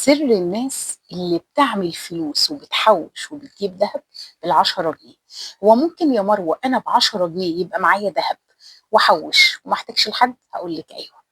سر الناس اللي بتعمل فلوس وبتحوش وبتجيب ذهب ب10 جنيه. هو ممكن يا مروه انا ب10 جنيه يبقى معايا ذهب واحوش وما احتاجش لحد؟ هقول لك ايوه.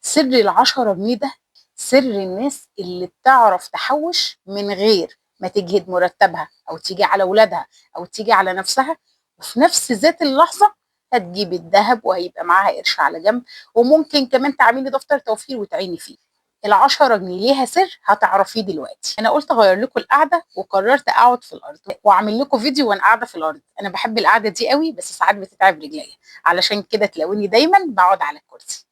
سر ال10 جنيه ده سر الناس اللي بتعرف تحوش من غير ما تجهد مرتبها او تيجي على اولادها او تيجي على نفسها، وفي نفس ذات اللحظه هتجيب الذهب وهيبقى معاها قرش على جنب، وممكن كمان تعملي دفتر توفير وتعيني فيه. ال10 جنيه ليها سر هتعرفيه دلوقتي. انا قلت اغير لكم القعده وقررت اقعد في الارض واعمل لكم فيديو وانا قاعده في الارض. انا بحب القعده دي قوي بس ساعات بتتعب رجليا، علشان كده تلاقوني دايما بقعد على الكرسي.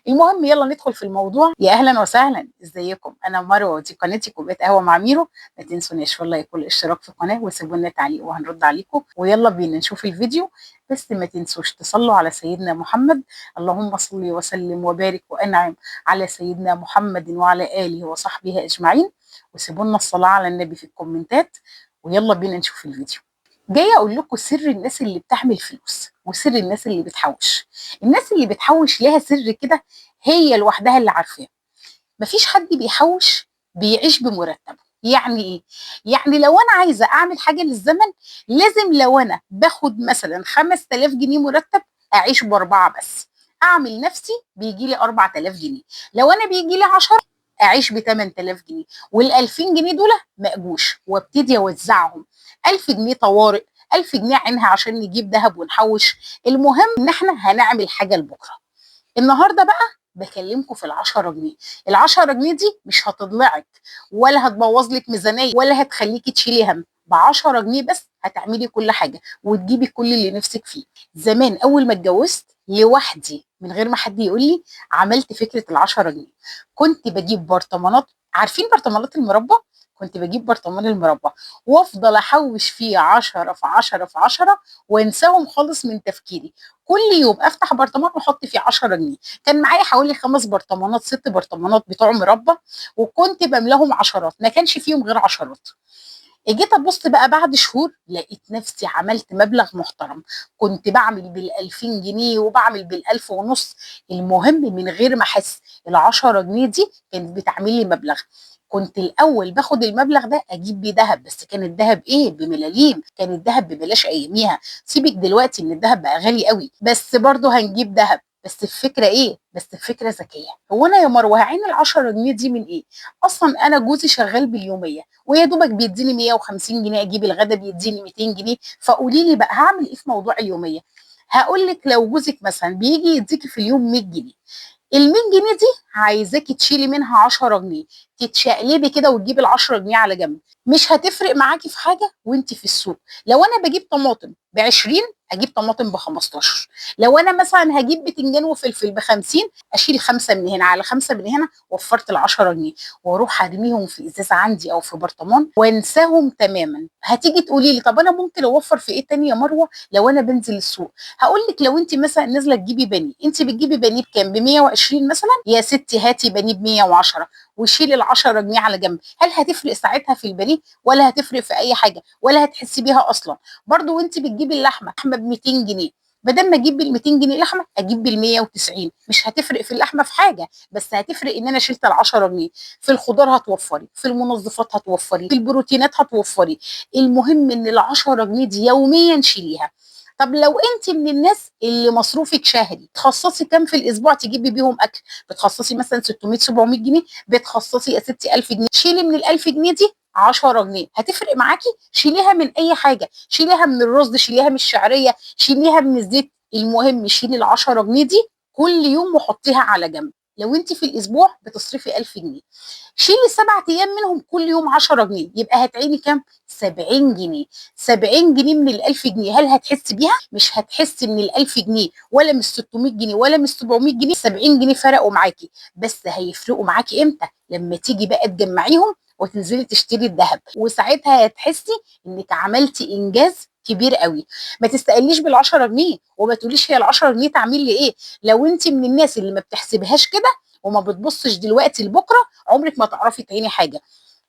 المهم يلا ندخل في الموضوع. يا اهلا وسهلا، ازيكم؟ انا مروه ودي قناتي كوبايه قهوه مع ميرو. ما تنسوناش والله كل اشتراك في القناه وسيبوا لنا تعليق وهنرد عليكم، ويلا بينا نشوف الفيديو. بس ما تنسوش تصلوا على سيدنا محمد. اللهم صل وسلم وبارك وانعم على سيدنا محمد وعلى اله وصحبه اجمعين، وسيبوا لنا الصلاه على النبي في الكومنتات. ويلا بينا نشوف الفيديو. جايه اقول لكم سر الناس اللي بتعمل فلوس وسر الناس اللي بتحوش. الناس اللي بتحوش ليها سر كده هي لوحدها اللي عارفاه. مفيش حد بيحوش بيعيش بمرتبه. يعني ايه؟ يعني لو انا عايزه اعمل حاجه للزمن، لازم لو انا باخد مثلا 5000 جنيه مرتب اعيش باربعه بس. اعمل نفسي بيجي لي 4000 جنيه. لو انا بيجي لي 10 اعيش ب 8000 جنيه، وال 2000 جنيه دول مأجوش وابتدي اوزعهم. 1000 جنيه طوارئ، 1000 جنيه عينها عشان نجيب ذهب ونحوش. المهم ان احنا هنعمل حاجه لبكره. النهارده بقى بكلمكم في ال10 جنيه. ال10 جنيه دي مش هتضلعك ولا هتبوظ لك ميزانيه ولا هتخليكي تشيلي هم. ب10 جنيه بس هتعملي كل حاجه وتجيبي كل اللي نفسك فيه. زمان اول ما اتجوزت لوحدي من غير ما حد يقول لي عملت فكره ال10 جنيه. كنت بجيب برطمانات، عارفين برطمانات المربى؟ كنت بجيب برطمان المربى وافضل احوش فيه 10 في 10 في 10 وانساهم خالص من تفكيري. كل يوم افتح برطمان واحط فيه 10 جنيه. كان معايا حوالي 5 برطمانات 6 برطمانات بتوع مربى، وكنت بملاهم عشرات، ما كانش فيهم غير عشرات. جيت ابص بقى بعد شهور لقيت نفسي عملت مبلغ محترم. كنت بعمل بال2000 جنيه وبعمل بال1500. المهم من غير ما احس ال10 جنيه دي كانت بتعمل لي مبلغ. كنت الاول باخد المبلغ ده اجيب بيه ذهب، بس كان الذهب ايه؟ بملاليم. كان الذهب ببلاش اياميها. سيبك دلوقتي ان الذهب بقى غالي قوي، بس برضه هنجيب ذهب. بس الفكره ايه؟ بس الفكره ذكيه. هو انا يا مروه هعين ال10 جنيه دي من ايه؟ اصلا انا جوزي شغال باليوميه ويا دوبك بيديني 150 جنيه اجيب الغدا بيديني 200 جنيه. فقولي لي بقى هعمل ايه في موضوع اليوميه؟ هقول لك لو جوزك مثلا بيجي يديكي في اليوم 100 جنيه، ال 100 جنيه دي عايزاكي تشيلي منها 10 جنيه، تتشقلبي كده وتجيبي ال10 جنيه على جنب. مش هتفرق معاكي في حاجه وانت في السوق. لو انا بجيب طماطم ب 20 اجيب طماطم ب 15. لو انا مثلا هجيب بتنجان وفلفل ب 50 اشيل 5 من هنا على 5 من هنا، وفرت ال10 جنيه. واروح ارميهم في ازازه عندي او في برطمان وانساهم تماما. هتيجي تقولي لي طب انا ممكن اوفر في ايه تاني يا مروه لو انا بنزل السوق؟ هقول لك لو انت مثلا نازله تجيبي بانيه، انت بتجيبي بانيه بكام؟ ب 120 مثلا، يا ستي هاتي بانيه ب 110 وشيلي ال10 جنيه على جنب. هل هتفرق ساعتها في البانيه ولا هتفرق في اي حاجه ولا هتحسي بيها اصلا؟ برضو وانت بتجيبي اللحمه ب 200 جنيه، بدل ما اجيب بال 200 جنيه لحمه اجيب بال 190. مش هتفرق في اللحمه في حاجه، بس هتفرق ان انا شلت ال10 جنيه. في الخضار هتوفري، في المنظفات هتوفري، في البروتينات هتوفري. المهم ان ال10 جنيه دي يوميا شيليها. طب لو انت من الناس اللي مصروفك شهري، تخصصي كام في الاسبوع تجيبي بيهم اكل؟ بتخصصي مثلا 600 700 جنيه، بتخصصي يا ستي 1000 جنيه. شيلي من ال1000 جنيه دي 10 جنيه. هتفرق معاكي؟ شيليها من اي حاجه، شيليها من الرز، شيليها من الشعريه، شيليها من الزيت. المهم شيلي ال10 جنيه دي كل يوم وحطيها على جنب. لو انت في الاسبوع بتصرفي 1000 جنيه، شيلي 7 ايام منهم كل يوم 10 جنيه، يبقى هتعيني كام؟ 70 جنيه. 70 جنيه من ال1000 جنيه، هل هتحسي بيها؟ مش هتحسي من ال1000 جنيه ولا من 600 جنيه ولا من 700 جنيه. 70 جنيه فرقوا معاكي، بس هيفرقوا معاكي امتى؟ لما تيجي بقى تجمعيهم وتنزلي تشتري الذهب، وساعتها هتحسي انك عملتي انجاز كبير قوي. ما تستقليش بال10 جنيه وما تقوليش هي ال10 جنيه تعمل لي ايه. لو انت من الناس اللي ما بتحسبهاش كده وما بتبصش دلوقتي لبكره، عمرك ما تعرفي تعيني حاجه.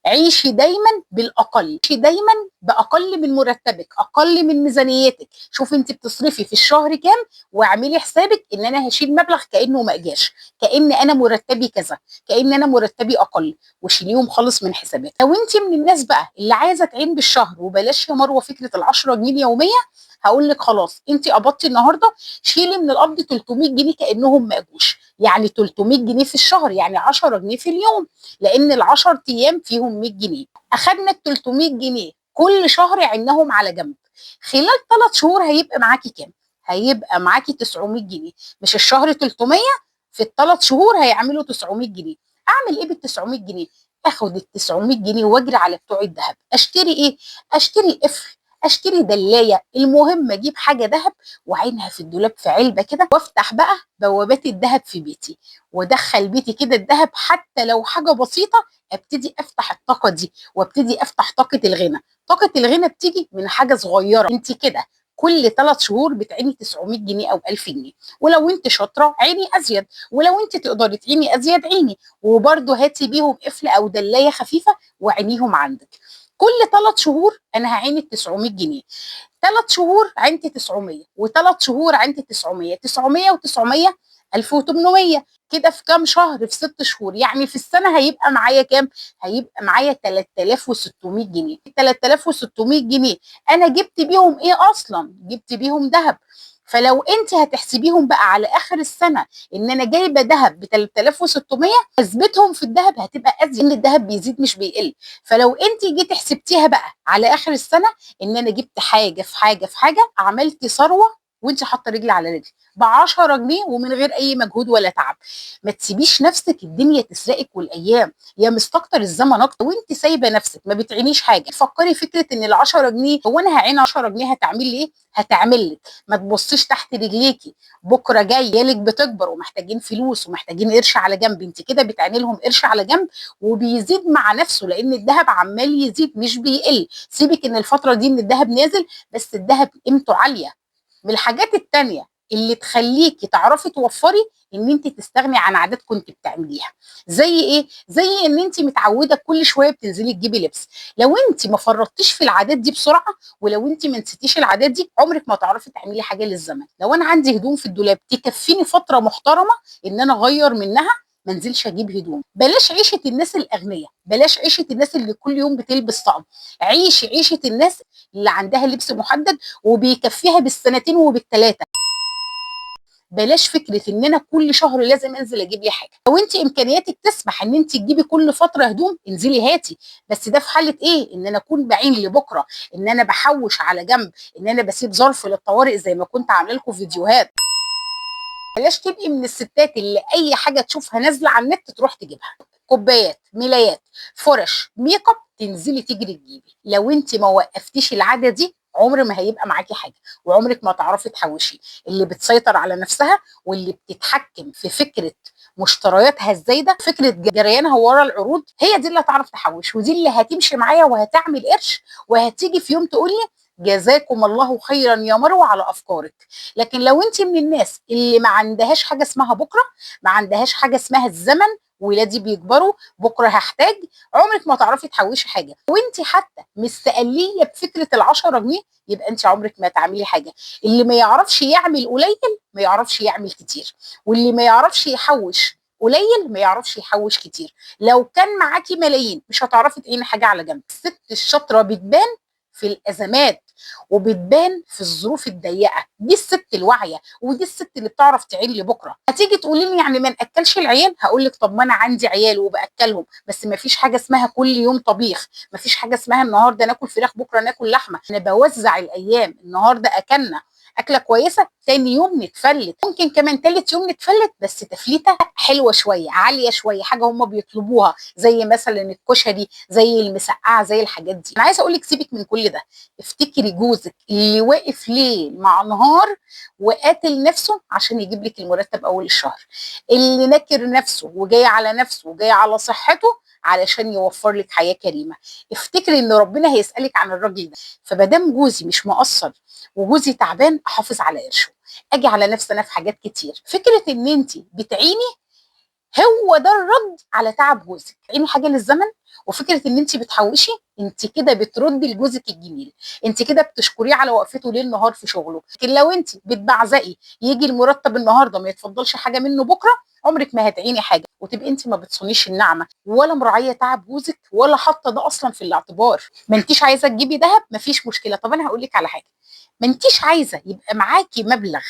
عيشي دايما بالاقل، عيشي دايما باقل من مرتبك، اقل من ميزانيتك. شوفي انت بتصرفي في الشهر كام، واعملي حسابك ان انا هشيل مبلغ كانه ما اجاش، كان انا مرتبي كذا، كان انا مرتبي اقل، وشيليهم خالص من حسابك. لو انت من الناس بقى اللي عايزه تعين بالشهر، وبلاش يا مروه فكره ال 10 جنيه اليوميه، هقول لك خلاص انت قبضتي النهارده، شيلي من القبض 300 جنيه كانهم ما اجوش. يعني 300 جنيه في الشهر يعني 10 جنيه في اليوم، لان ال 10 ايام فيهم 100 جنيه. اخدنا ال 300 جنيه كل شهر عيناهم على جنب، خلال 3 شهور هيبقى معاكي كام؟ هيبقى معاكي 900 جنيه. مش الشهر 300، في ال3 شهور هيعملوا 900 جنيه. اعمل ايه بال 900 جنيه؟ اخد ال 900 جنيه واجري على بتوع الذهب. اشتري ايه؟ اشتري قفل، اشتري دلايه، المهم اجيب حاجه ذهب وعينها في الدولاب في علبه كده، وافتح بقى بوابات الذهب في بيتي، وادخل بيتي كده الذهب حتى لو حاجه بسيطه. ابتدي افتح الطاقه دي، وابتدي افتح طاقه الغنى. طاقه الغنى بتيجي من حاجه صغيره. انت كده كل 3 شهور بتعيني 900 جنيه او 1000 جنيه. ولو انت شاطره عيني ازيد، ولو انت تقدري تعيني ازيد عيني، وبرده هاتي بيهم قفل او دلايه خفيفه وعينيهم عندك. كل 3 شهور انا هعين ال 900 جنيه. 3 شهور عندي 900، و3 شهور عندي 900، 900 و900 1800. كده في كام شهر؟ في 6 شهور. يعني في السنه هيبقى معايا كام؟ هيبقى معايا 3600 جنيه. 3600 جنيه انا جبت بيهم ايه اصلا؟ جبت بيهم ذهب. فلو انت هتحسبيهم بقى على اخر السنه ان انا جايبه ذهب ب 3600، حسبتهم في الذهب هتبقى ازيد، ان الذهب بيزيد مش بيقل. فلو انت جيتي حسبتيها بقى على اخر السنه ان انا جبت حاجه في حاجه في حاجه، عملتي ثروه وانت حاطه رجل على رجل ب 10 جنيه ومن غير اي مجهود ولا تعب. ما تسيبيش نفسك الدنيا تسرقك والايام، يا مستكتر الزمن اكتر وانت سايبه نفسك ما بتعينيش حاجه. فكري فكره ان ال 10 جنيه، هو انا هعين 10 جنيه هتعملي ايه؟ هتعمل لك. ما تبصيش تحت رجليكي، بكره جاي عيالك بتكبر ومحتاجين فلوس ومحتاجين قرش على جنب، انت كده بتعيني لهم قرش على جنب وبيزيد مع نفسه، لان الذهب عمال يزيد مش بيقل. سيبك ان الفتره دي ان الذهب نازل، بس الذهب قيمته عاليه. من الحاجات التانية اللي تخليكي تعرفي توفري ان انت تستغني عن عادات كنت بتعمليها. زي ايه؟ زي ان انت متعوده كل شويه بتنزلي تجيبي لبس. لو انت ما فرطتيش في العادات دي بسرعه، ولو انت ما نسيتيش العادات دي، عمرك ما تعرفي تعملي حاجه للزمن. لو انا عندي هدوم في الدولاب تكفيني فتره محترمه ان انا اغير منها، ما انزلش اجيب هدوم. بلاش عيشه الناس الاغنياء، بلاش عيشه الناس اللي كل يوم بتلبس طقم. عيشي عيشه الناس اللي عندها لبس محدد وبيكفيها بالسنتين وبالثلاثه. بلاش فكره ان انا كل شهر لازم انزل اجيب لي حاجه. لو انت امكانياتك تسمح ان انت تجيبي كل فتره هدوم، انزلي هاتي. بس ده في حاله ايه؟ ان انا اكون بعين لبكره، ان انا بحوش على جنب، ان انا بسيب ظرف للطوارئ زي ما كنت عامله لكم فيديوهات. بلاش تبقي من الستات اللي اي حاجه تشوفها نازله على النت تروح تجيبها. كوبايات، ملايات، فرش، ميك اب، تنزلي تجري تجيبي. لو انت ما وقفتيش العاده دي، عمر ما هيبقى معاكي حاجه، وعمرك ما تعرفي تحوشي. اللي بتسيطر على نفسها واللي بتتحكم في فكره مشترياتها الزايده، فكره جريانها ورا العروض، هي دي اللي هتعرف تحوش، ودي اللي هتمشي معايا وهتعمل قرش، وهتيجي في يوم تقول لي جزاكم الله خيرا يا مروه على افكارك. لكن لو انت من الناس اللي ما عندهاش حاجه اسمها بكره، ما عندهاش حاجه اسمها الزمن، ولادي بيكبروا بكره هحتاج، عمرك ما تعرفي تحوشي حاجه. وانت حتى مستقليه بفكره ال 10 جنيه، يبقى انت عمرك ما تعملي حاجه. اللي ما يعرفش يعمل قليل ما يعرفش يعمل كتير، واللي ما يعرفش يحوش قليل ما يعرفش يحوش كتير. لو كان معاكي ملايين مش هتعرفي تعيني حاجه على جنب. الست الشاطره بتبان في الازمات، وبتبان في الظروف الضيقه. دي الست الواعيه، ودي الست اللي بتعرف تعين لبكره. هتيجي تقولي لي يعني ما ناكلش العيال؟ هقول لك طب ما انا عندي عيال وباكلهم، بس ما فيش حاجه اسمها كل يوم طبيخ، ما فيش حاجه اسمها النهارده ناكل فراخ بكره ناكل لحمه. انا بوزع الايام. النهارده اكلنا اكله كويسه، تاني يوم نتفلت، ممكن كمان تالت يوم نتفلت، بس تفليته حلوه شويه، عاليه شويه، حاجه هم بيطلبوها، زي مثلا الكشري، زي المسقعه، زي الحاجات دي. انا عايزه اقول لك سيبك من كل ده. افتكري جوزك اللي واقف ليل مع نهار وقاتل نفسه عشان يجيب لك المرتب اول الشهر، اللي نكر نفسه وجاي على نفسه وجاي على صحته علشان يوفر لك حياه كريمه. افتكري ان ربنا هيسالك عن الراجل ده. فمادام جوزي مش مقصر وجوزي تعبان، احافظ على قرشه، اجي على نفسي انا في حاجات كتير. فكره ان انت بتعيني هو ده الرد على تعب جوزك. عيني حاجه للزمن. وفكره ان انت بتحوشي، انت كده بتردي لجوزك الجميل، انت كده بتشكريه على وقفته ليل نهار في شغله. لكن لو انت بتبعزقي يجي المرتب النهارده ما يتفضلش حاجه منه بكره، عمرك ما هتعيني حاجه، وتبقي انت ما بتصونيش النعمه ولا مراعيه تعب جوزك ولا حاطه ده اصلا في الاعتبار. ما انتيش عايزه تجيبي ذهب، ما فيش مشكله. طب انا هقول لك على حاجه، ما انتيش عايزه يبقى معاكي مبلغ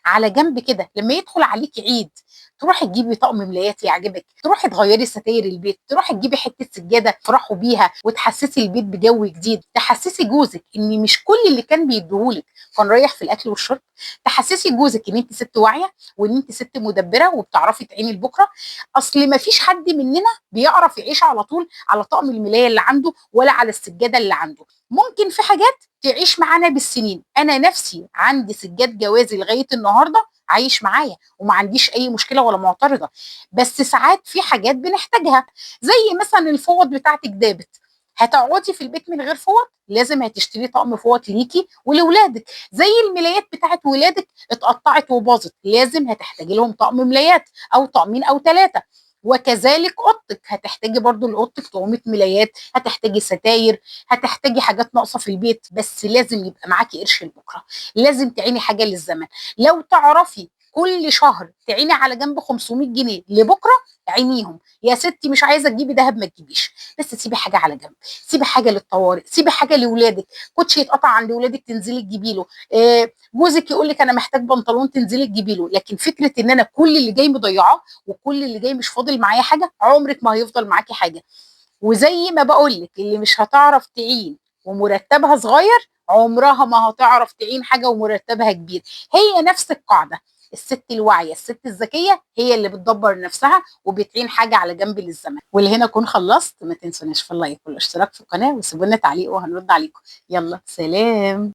على جنب كده لما يدخل عليكي عيد تروحي تجيبي طقم ملايات يعجبك، تروحي تغيري ستاير البيت، تروحي تجيبي حته سجاده تفرحوا بيها وتحسسي البيت بجو جديد، تحسسي جوزك ان مش كل اللي كان بيديهولك كان رايح في الاكل والشرب، تحسسي جوزك ان انت ست واعيه وان انت ست مدبره وبتعرفي تعيني لبكره. اصل ما فيش حد مننا بيعرف يعيش على طول على طقم الملايه اللي عنده ولا على السجاده اللي عنده. ممكن في حاجات تعيش معانا بالسنين. انا نفسي عندي سجاد جوازي لغايه النهارده عايش معايا وما عنديش اي مشكله ولا معترضه. بس ساعات في حاجات بنحتاجها، زي مثلا الفوط بتاعتك دابت، هتقعدي في البيت من غير فوط؟ لازم هتشتري طقم فوط ليكي ولولادك. زي الملايات بتاعت ولادك اتقطعت وباظت، لازم هتحتاجي لهم طقم ملايات او طقمين او ثلاثه. وكذلك اوضتك هتحتاجي برضو لاوضتك طقومه ملايات، هتحتاجي ستاير، هتحتاجي حاجات ناقصه في البيت. بس لازم يبقى معاكي قرش لبكره، لازم تعيني حاجه للزمن. لو تعرفي كل شهر تعيني على جنب 500 جنيه لبكره، عينيهم. يا ستي مش عايزه تجيبي دهب ما تجيبيش، بس سيبي حاجه على جنب، سيبي حاجه للطوارئ، سيبي حاجه لاولادك. كوتشي يتقطع عند ولادك تنزلي تجيبي له، جوزك يقول لك انا محتاج بنطلون تنزلي تجيبي له. لكن فكره ان انا كل اللي جاي مضيعاه وكل اللي جاي مش فاضل معايا حاجه، عمرك ما هيفضل معاكي حاجه. وزي ما بقول لك، اللي مش هتعرف تعين ومرتبها صغير عمرها ما هتعرف تعين حاجه ومرتبها كبير. هي نفس القاعده. الست الواعيه الست الذكيه هي اللي بتدبر نفسها وبتعين حاجه على جنب للزمن. واللي هنا اكون خلصت. ما تنسوناش في اللايك والاشتراك في القناه وسيبوا لنا تعليق وهنرد عليكم. يلا سلام.